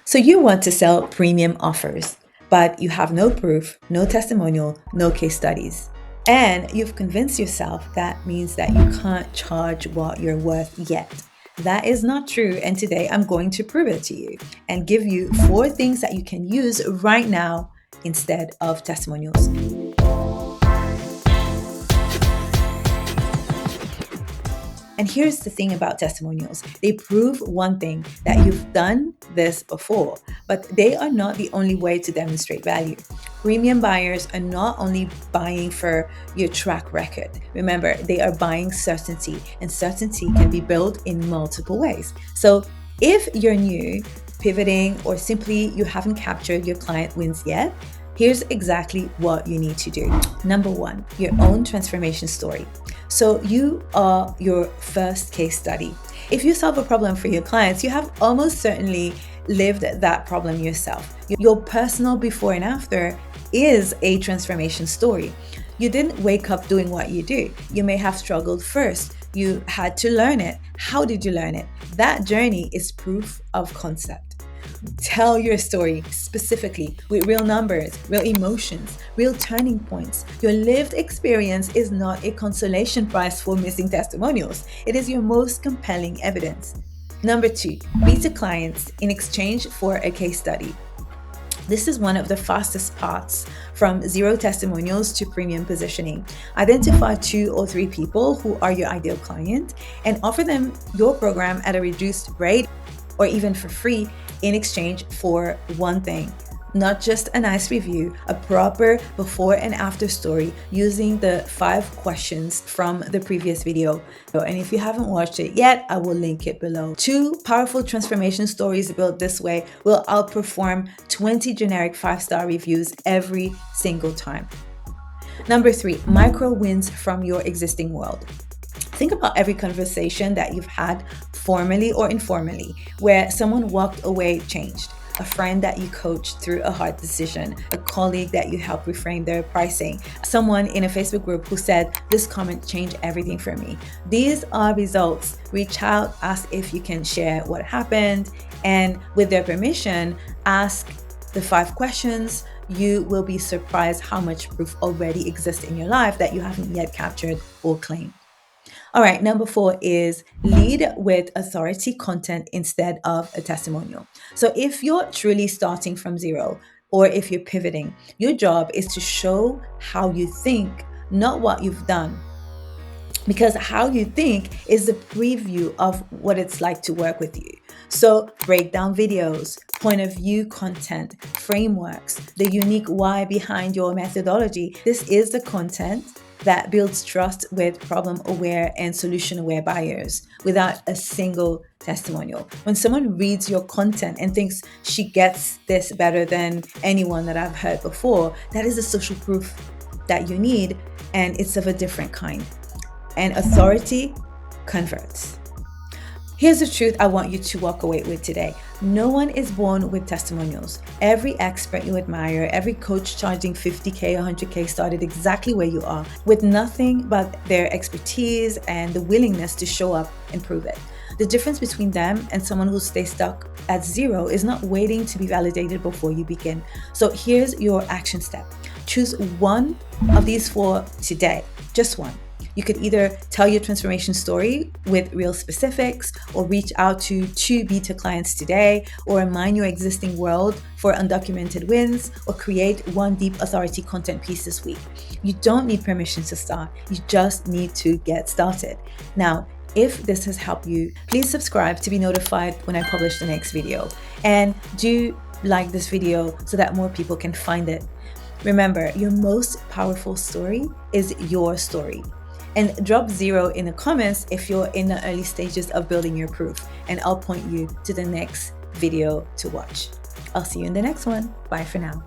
So you want to sell premium offers, but you have no proof, no testimonial, no case studies. And you've convinced yourself that means that you can't charge what you're worth yet. That is not true. And today I'm going to prove it to you and give you 4 things that you can use right now instead of testimonials. And here's the thing about testimonials. They prove one thing, that you've done this before, but they are not the only way to demonstrate value. Premium buyers are not only buying for your track record. Remember, they are buying certainty, and certainty can be built in multiple ways. So if you're new, pivoting, or simply you haven't captured your client wins yet, here's exactly what you need to do. Number 1, your own transformation story. So you are your first case study. If you solve a problem for your clients, you have almost certainly lived that problem yourself. Your personal before and after is a transformation story. You didn't wake up doing what you do. You may have struggled first. You had to learn it. How did you learn it? That journey is proof of concept. Tell your story specifically with real numbers, real emotions, real turning points. Your lived experience is not a consolation prize for missing testimonials. It is your most compelling evidence. Number 2, meet the clients in exchange for a case study. This is one of the fastest paths from 0 testimonials to premium positioning. Identify 2 or 3 people who are your ideal client and offer them your program at a reduced rate or even for free in exchange for one thing. Not just a nice review, a proper before and after story using the 5 questions from the previous video. And if you haven't watched it yet, I will link it below. 2 powerful transformation stories built this way will outperform 20 generic 5-star reviews every single time. Number 3, micro wins from your existing world. Think about every conversation that you've had, formally or informally, where someone walked away changed. A friend that you coached through a hard decision, a colleague that you helped reframe their pricing, someone in a Facebook group who said, "This comment changed everything for me." These are results. Reach out, ask if you can share what happened, and with their permission, ask the 5 questions. You will be surprised how much proof already exists in your life that you haven't yet captured or claimed. All right, number 4 is lead with authority content instead of a testimonial. So if you're truly starting from 0, or if you're pivoting, your job is to show how you think, not what you've done. Because how you think is the preview of what it's like to work with you. So breakdown videos, point of view content, frameworks, the unique why behind your methodology. This is the content that builds trust with problem-aware and solution-aware buyers without a single testimonial. When someone reads your content and thinks she gets this better than anyone that I've heard before, that is the social proof that you need, and it's of a different kind. And authority converts. Here's the truth I want you to walk away with today. No one is born with testimonials. Every expert you admire, every coach charging 50K, 100K started exactly where you are with nothing but their expertise and the willingness to show up and prove it. The difference between them and someone who stays stuck at 0 is not waiting to be validated before you begin. So here's your action step. Choose one of these 4 today, just one. You could either tell your transformation story with real specifics, or reach out to 2 beta clients today, or mine your existing world for undocumented wins, or create 1 deep authority content piece this week. You don't need permission to start. You just need to get started. Now, if this has helped you, please subscribe to be notified when I publish the next video. And do like this video so that more people can find it. Remember, your most powerful story is your story. And drop 0 in the comments if you're in the early stages of building your proof, and I'll point you to the next video to watch. I'll see you in the next one. Bye for now.